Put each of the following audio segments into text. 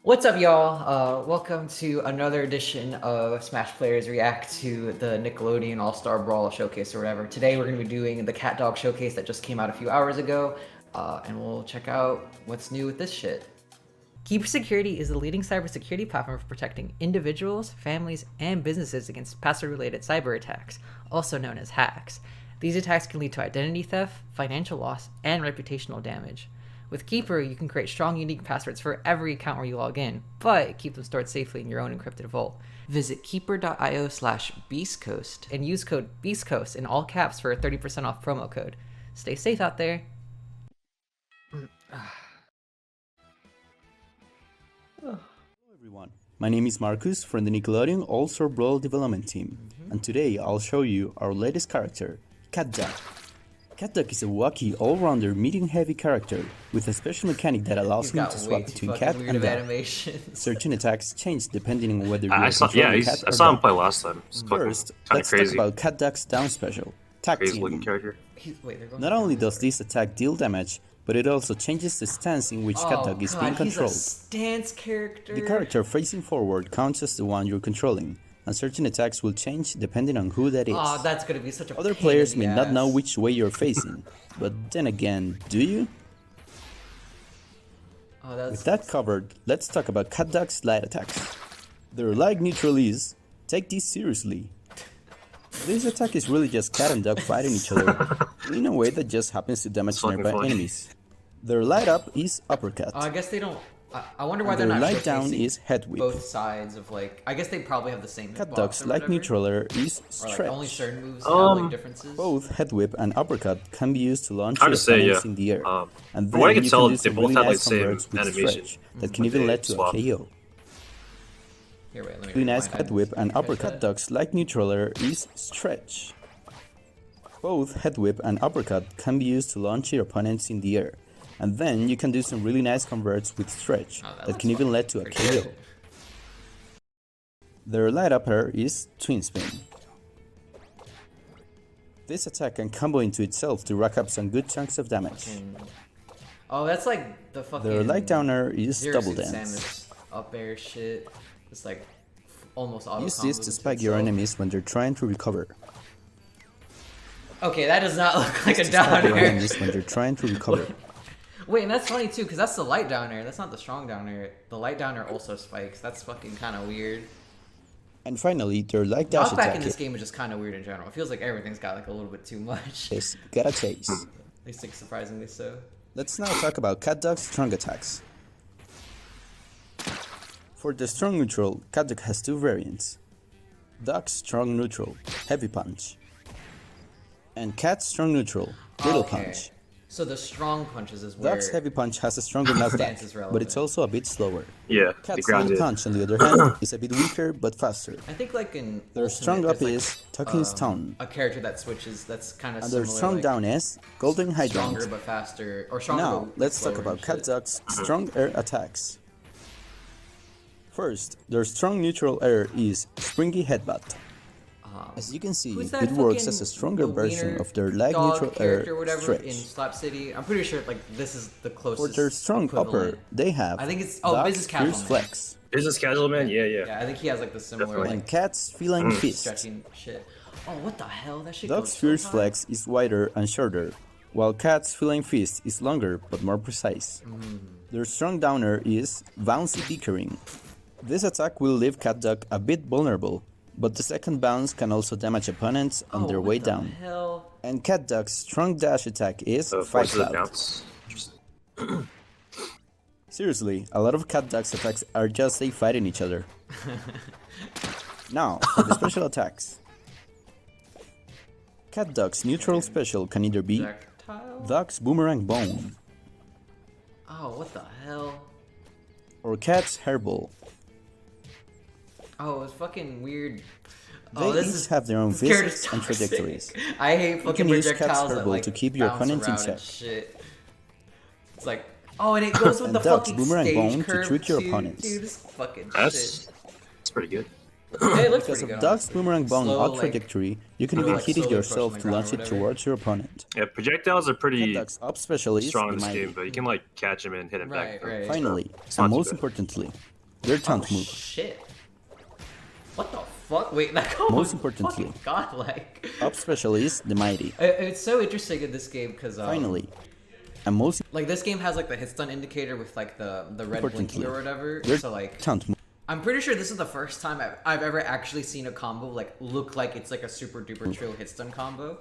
What's up, y'all? Welcome to another edition of Smash Players React to the Nickelodeon All-Star Brawl Showcase or whatever. Today we're going to be doing the CatDog Showcase that just came out a few hours ago, and we'll check out what's new with this shit. Keeper Security is the leading cybersecurity platform for protecting individuals, families, and businesses against password-related cyber attacks, also known as hacks. These attacks can lead to identity theft, financial loss, and reputational damage. With Keeper, you can create strong, unique passwords for every account where you log in, but keep them stored safely in your own encrypted vault. Visit keeper.io/Beastcoast and use code Beastcoast in all caps for a 30% off promo code. Stay safe out there. Hello everyone, my name is Marcus from the Nickelodeon All-Star Brawl development team, and today I'll show you our latest character, CatDog. CatDog is a wacky, all-rounder, medium-heavy character with a special mechanic that allows him to swap between cat and dog. Certain attacks change depending on whether you're controlling cat or I saw him dog. play last time. First, let's talk about CatDog's down special, Tag Crazy Team. looking character. Not only does this attack deal damage, but it also changes the stance in which CatDog is being controlled. He's a stance character. The character facing forward counts as the one you're controlling, and certain attacks will change depending on who that is. Oh, that's gonna be such a Other pain players in the may not know ass. which way you're facing, but then again, do you? Oh, that's... With that covered, let's talk about CatDog's light attacks. Their light neutral is, take this seriously. This attack is really just cat and dog fighting each other, in a way that just happens to damage nearby enemies. Their light up is uppercut. I guess they don't... I wonder why And they're their not light down showcasing is head whip. both sides of, like... I guess they probably have the same hitbox CatDog's or light whatever. neutral air is Or, like, only stretch. certain moves have, like, differences. Both head whip and uppercut can be used to launch Hard your to say, opponents yeah. in the air. And From what I then can you tell, can do they some both really have, like, nice same converts with animation. stretch that can But even they lead to a swap. KO. Here, wait, let me Really nice rewind. head whip and uppercut dog's light neutral air is stretch. Both head whip and uppercut can be used to launch your opponents in the air. And then you can do some really nice converts with stretch that can even lead to a KO. Their light up air is twin spin. This attack can combo into itself to rack up some good chunks of damage. Oh, that's like the fucking... Their light down air is Zero double Suit dance. Samus up air shit. It's like almost auto Use this combos to into spike your itself. enemies when they're trying to recover. Okay, that does not look like a Spike down your air. enemies when they're trying to recover. Wait, and that's funny too, because that's the light down air. That's not the strong down air. The light down air also spikes. That's fucking kind of weird. And finally, their light dash Knockback attack in this game is just kind of weird in general. It feels like everything's got like a little bit too much. is gotta chase. At least like surprisingly so. Let's now talk about CatDog's strong attacks. For the strong neutral, CatDog has two variants. Dog's strong neutral, heavy punch. And Cat's strong neutral, little Okay. punch. So the strong punches is where Dog's heavy punch has a stronger Stance knockback, is but relevant. it's also a bit slower. Yeah, the Cat's ground little did. punch, on the other hand, is a bit weaker but faster. I think like in Their Ultimate, strong up there's, is Talking Stone, a character that switches that's kind of and similar. their strong like, down is Golden stronger Hydrant. but faster, or stronger. Now, but let's talk slower about and shit. CatDog's strong air attacks. First, their strong neutral air is Springy Headbutt. As you can see, Who's that it works fucking- as a stronger the version wiener of their light dog neutral character or air whatever in stretch. Slap City. I'm pretty sure like this is the For closest. their strong upper, equivalent. they have I think it's Dog's Business Casual Fierce Man. Flex Business casual man, yeah. Yeah, I think he has like the similar Definitely. and like Cat's Feline Fist. stretching shit. Oh, what the hell? That shit Dog's goes so Fierce high. Flex is wider and shorter, while Cat's Feline Fist is longer but more precise. Their strong downer is Bouncy Bickering. This attack will leave CatDog a bit vulnerable, but the second bounce can also damage opponents on their what way the down. Hell? And CatDog's strong dash attack is Fight Forces of Cloud. bounce. Seriously, a lot of CatDog's attacks are just they fighting each other. Now, for the special attacks. CatDog's neutral special can either be Projectile? Dog's Boomerang Bone Oh, what the hell? or Cat's Hairball. Oh, it's fucking weird. They Oh, this each is have their own this character's fists and toxic. trajectories. I hate fucking can use Cat's projectiles that Herbal like to keep your bounce opponents in around and check. shit. It's like, oh, and it goes with And the Dog's fucking Boomerang stage Bone to curve trick your too. opponents. Dude, this fucking That's shit. pretty good. Yeah, it looks Because pretty of good. Dog's honestly. Boomerang Bone Slow, out like, trajectory, you can or, even like, hit it slowly yourself approaching to the launch ground it or whatever. towards your opponent. Yeah, projectiles are pretty CatDog's up special is strong in this Mighty. game, but you can like catch him and hit him back. Right. Finally, It's and not too most bad. importantly, their taunt move. Shit. What the fuck? Wait, that combo Most is importantly, fucking godlike. Up specialist, the Mighty. It's so interesting in this game because Finally, and most like this game has like the hit stun indicator with like the red blinking importantly, or whatever. their So like taunt move. I'm pretty sure this is the first time I've ever actually seen a combo like look like it's like a super duper trill hit stun combo.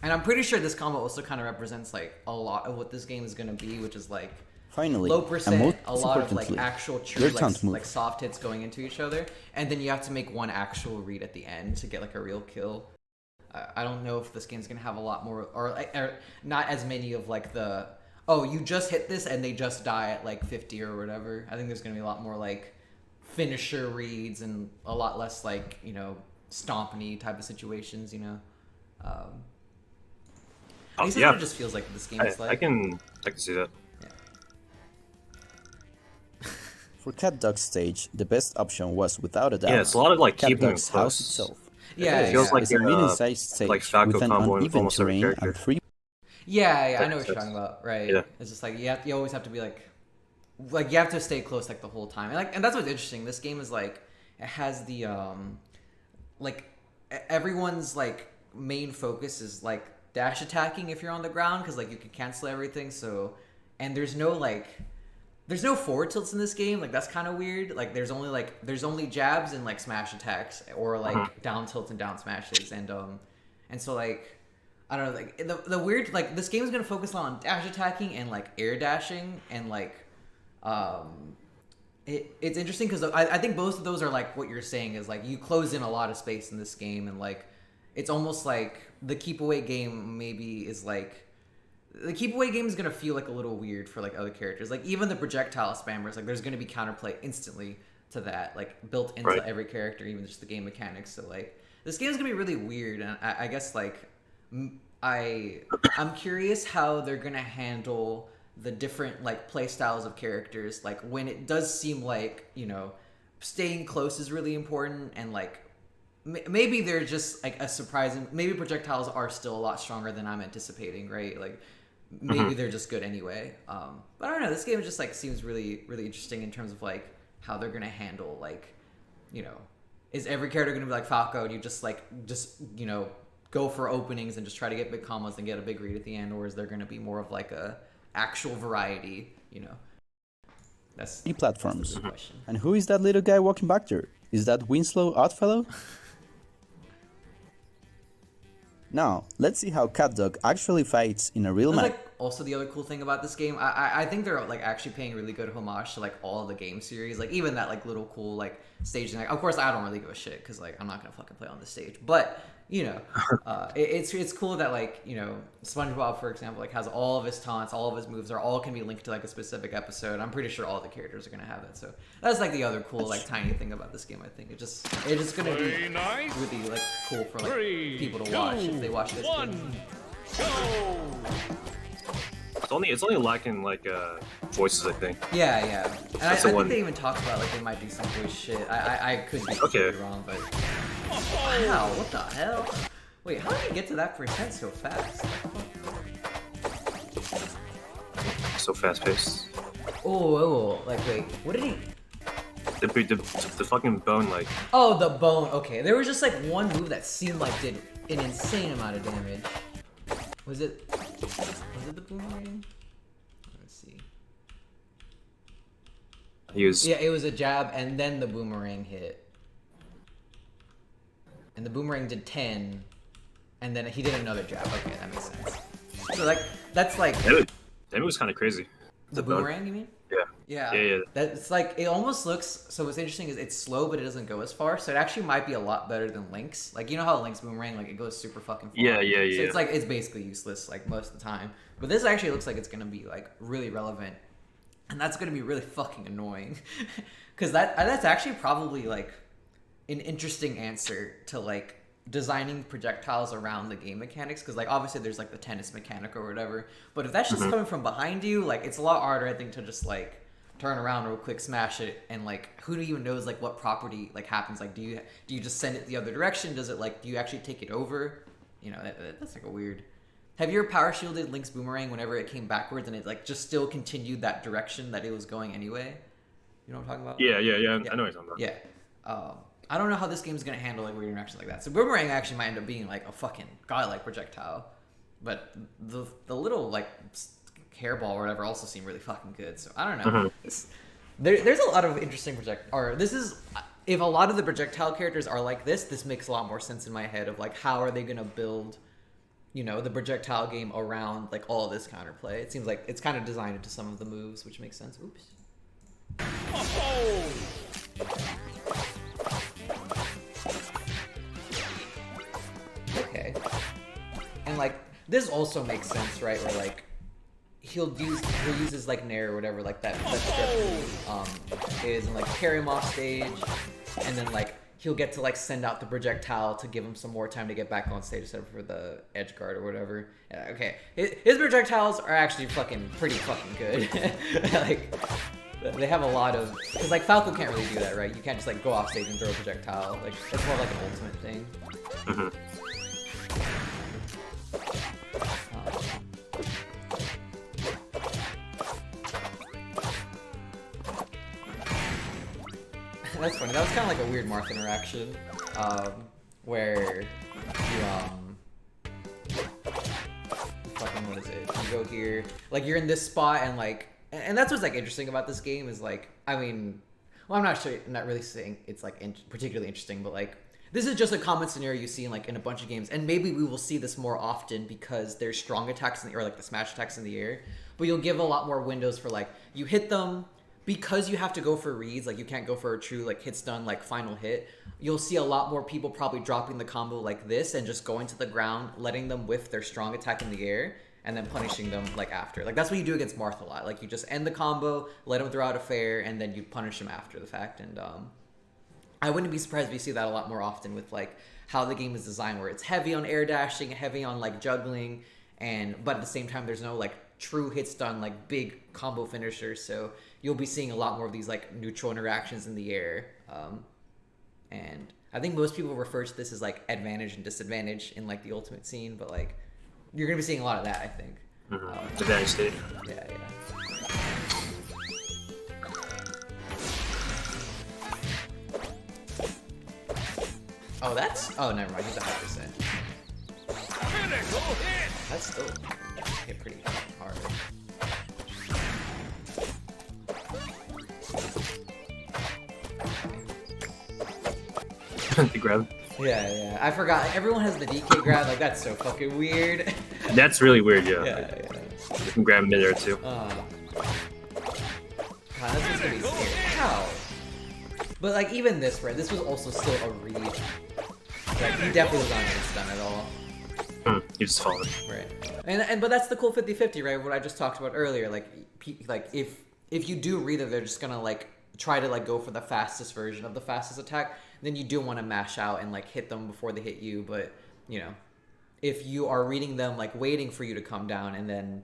And I'm pretty sure this combo also kind of represents like a lot of what this game is gonna be, which is like Finally, low and percent, most a lot of like importantly, actual true their taunt move. like soft hits going into each other, and then you have to make one actual read at the end to get like a real kill. I don't know if this game's gonna have a lot more or not as many of like the you just hit this and they just die at like 50 or whatever. I think there's gonna be a lot more like finisher reads and a lot less like stompany type of situations. At least that's what it just feels like this game is like. I can see that. For CatDog's stage, the best option was without a doubt. Yeah, it's a lot of like keeping them CatDog's house close. itself. Yeah, It feels like It's a medium-sized stage like Falco with an combo in uneven almost every terrain character. and 3 Yeah, I know what That's- you're talking about, right? yeah. It's just like you always have to be like you have to stay close like the whole time, and that's what's interesting. This game is like it has the like everyone's like main focus is like dash attacking if you're on the ground because like you can cancel everything. So and there's no forward tilts in this game. Like that's kind of weird. Like there's only jabs and like smash attacks or like down tilts and down smashes and so like I don't know, like the weird like this game is gonna focus on dash attacking and like air dashing and like it's interesting because I think both of those are like what you're saying is like you close in a lot of space in this game and like it's almost like the keep away game maybe is like the keep away game is gonna feel like a little weird for like other characters. Like even the projectile spammers, like there's gonna be counterplay instantly to that, like built into every character, even just the game mechanics. So like this game is gonna be really weird, and I guess like I'm curious how they're gonna handle the different like play styles of characters. Like when it does seem like staying close is really important, and like maybe they're just like a surprising. Maybe projectiles are still a lot stronger than I'm anticipating, right? Like maybe they're just good anyway. But I don't know. This game just like seems really, really interesting in terms of like how they're gonna handle like, is every character gonna be like Falco? And you just go for openings and just try to get big combos and get a big read at the end, or is there gonna be more of like a actual variety? That's platforms. the question. And who is that little guy walking back there? Is that Winslow Oddfellow? Now, let's see how CatDog actually fights in a real That's match. like also the other cool thing about this game. I think they're like actually paying really good homage to like all of the game series. Like even that like little cool like stage thing. Like, of course, I don't really give a shit because like I'm not gonna fucking play on this stage. But it's cool that like SpongeBob, for example, like has all of his taunts, all of his moves are all can be linked to like a specific episode. I'm pretty sure all the characters are gonna have that. So that's like the other cool like tiny thing about this game. I think it's just gonna be really like cool for like people to watch if they watch this game. It's only lacking like voices, I think. Yeah. And I That's the think one. they even talked about like they might do some voice shit. I could be Okay. completely wrong, but wow, what the hell? Wait, how did he get to that percent so fast? So fast paced. Oh, like wait, what did he? The fucking bone like Oh, the bone. Okay, there was just like one move that seemed like did an insane amount of damage. Was it the boomerang? Let's see. he was. Yeah, it was a jab and then the boomerang hit. And the boomerang did 10, and then he did another jab. Okay, that makes sense. So like that's like That was kind of crazy. the boomerang, you mean? Yeah. Yeah. Yeah. That's like it almost looks. So what's interesting is it's slow, but it doesn't go as far. So it actually might be a lot better than Link's. Like how Link's boomerang like it goes super fucking far. Yeah. So it's like it's basically useless like most of the time. But this actually looks like it's gonna be like really relevant, and that's gonna be really fucking annoying, because that's actually probably like an interesting answer to like designing projectiles around the game mechanics, because like obviously there's like the tennis mechanic or whatever, but if that's just coming from behind you, like it's a lot harder I think to just like turn around real quick, smash it, and like who even knows like what property like happens. Like do you just send it the other direction? Does it like do you actually take it over? That's like a weird. Have you ever power shielded Link's boomerang whenever it came backwards and it like just still continued that direction that it was going anyway? You know what I'm talking about? Yeah. I know what you're talking about. Yeah. I don't know how this game's gonna handle like weird interactions like that. So Boomerang actually might end up being like a fucking godlike projectile, but the little like hairball or whatever also seem really fucking good. So I don't know. There's a lot of interesting if a lot of the projectile characters are like this makes a lot more sense in my head of like how are they gonna build, the projectile game around like all of this counterplay. It seems like it's kind of designed into some of the moves, which makes sense. Oops. Okay. And like this also makes sense, right? Where like he'll use his like nair or whatever, like that stretch is, and like carry him off stage, and then like he'll get to like send out the projectile to give him some more time to get back on stage instead of for the edge guard or whatever. Yeah, okay, his projectiles are actually pretty fucking good. Like they have a lot of, because like Falco can't really do that, right? You can't just like go off stage and throw a projectile. Like it's more like an ultimate thing. That's funny. That was kind of like a weird Marth interaction, where you fucking, what is it? You go here, like you're in this spot, and like, and that's what's like interesting about this game is like, I mean, well, I'm not really saying it's like particularly interesting, but like this is just a common scenario you see in like in a bunch of games, and maybe we will see this more often because there's strong attacks in the, or like the smash attacks in the air, but you'll give a lot more windows for like you hit them. Because you have to go for reads, like you can't go for a true like hit stun like final hit, you'll see a lot more people probably dropping the combo like this and just going to the ground, letting them whiff their strong attack in the air, and then punishing them like after. Like that's what you do against Marth a lot. Like you just end the combo, let them throw out a fair, and then you punish them after the fact. And I wouldn't be surprised if we see that a lot more often with like how the game is designed, where it's heavy on air dashing, heavy on like juggling, but at the same time there's no like true hit stun like big combo finishers. So you'll be seeing a lot more of these like neutral interactions in the air. And I think most people refer to this as like advantage and disadvantage in like the ultimate scene, but like you're gonna be seeing a lot of that, I think. Advantage state. Yeah. Oh, never mind. He's 100%. That's still hit pretty hard. The grab. Yeah. I forgot. Everyone has the DK grab. Like that's so fucking weird. That's really weird. Yeah. Yeah. You can grab mid air too. God, that's just gonna be scary. How? But like even this, right? This was also still a read. Like he definitely was not getting stun at all. You just followed. Right. And but that's the cool 50-50, right? What I just talked about earlier. Like if you do read that they're just gonna like try to like go for the fastest version of the fastest attack, then you do want to mash out and like hit them before they hit you. But if you are reading them like waiting for you to come down, and then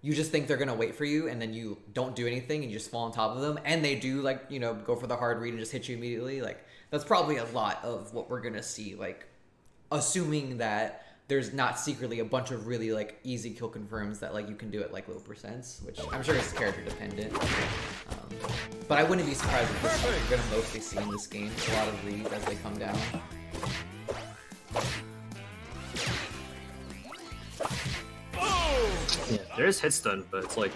you just think they're gonna wait for you, and then you don't do anything and you just fall on top of them, and they do like go for the hard read and just hit you immediately. Like that's probably a lot of what we're gonna see, like assuming that there's not secretly a bunch of really like easy kill confirms that like you can do at like low percents, which I'm sure is character dependent. But I wouldn't be surprised if this is what you're gonna mostly see in this game. A lot of reads as they come down. Yeah, there is hit stun, but it's like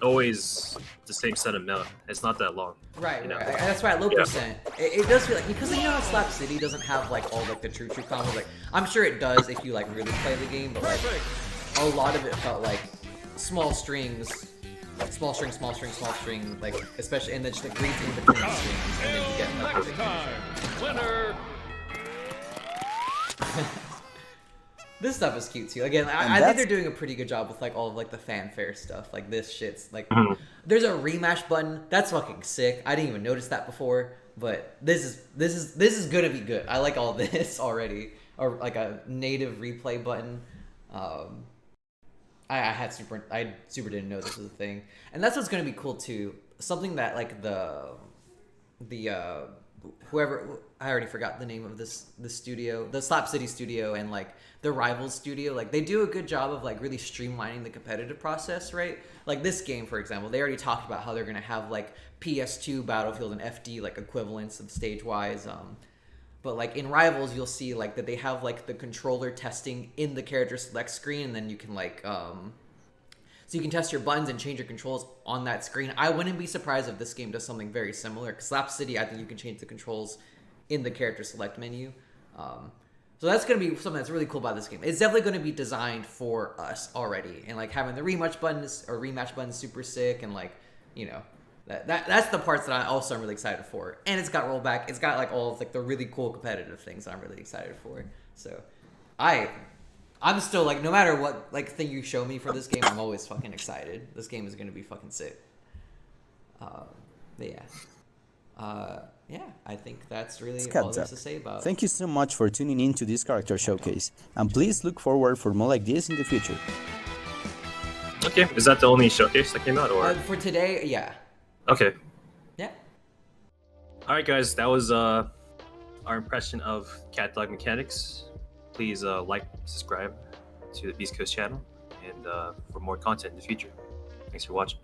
always the same set amount. It's not that long. Right. That's why at low percent, it does feel like, because how Slap City doesn't have like all like the true combos. Like I'm sure it does if you like really play the game, but like a lot of it felt like small strings, like small string, like especially, and then just like reads in between the strings, and then you get like a big winner. This stuff is cute too. Again, I think they're doing a pretty good job with like all of like the fanfare stuff. Like this shit's like, there's a rematch button. That's fucking sick. I didn't even notice that before, but this is gonna be good. I like all this already. Or like a native replay button. I super didn't know this was a thing, and that's what's gonna be cool too. Something that like the whoever, I already forgot the name of the studio, the Slap City studio, and like the Rivals studio, like they do a good job of like really streamlining the competitive process, right? Like this game, for example, they already talked about how they're gonna have like PS2 Battlefield and FD like equivalents of stage wise. But like in Rivals, you'll see like that they have like the controller testing in the character select screen, and then you can like so you can test your buttons and change your controls on that screen. I wouldn't be surprised if this game does something very similar. Because Slap City, I think you can change the controls in the character select menu. So that's going to be something that's really cool about this game. It's definitely going to be designed for us already. And like having the rematch button is super sick. And like, you know, that's the parts that I also am really excited for. And it's got rollback. It's got like all of like the really cool competitive things that I'm really excited for. So I'm still like, no matter what like thing you show me for this game, I'm always fucking excited. This game is gonna be fucking sick. But yeah, I think that's really all there's to say about it. Thank you so much for tuning in to this character showcase, and please look forward for more like this in the future. Okay, is that the only showcase that came out, or For today, yeah. okay? Yeah. All right, guys, that was our impression of CatDog mechanics. Please like, subscribe to the Beastcoast channel, and for more content in the future. Thanks for watching.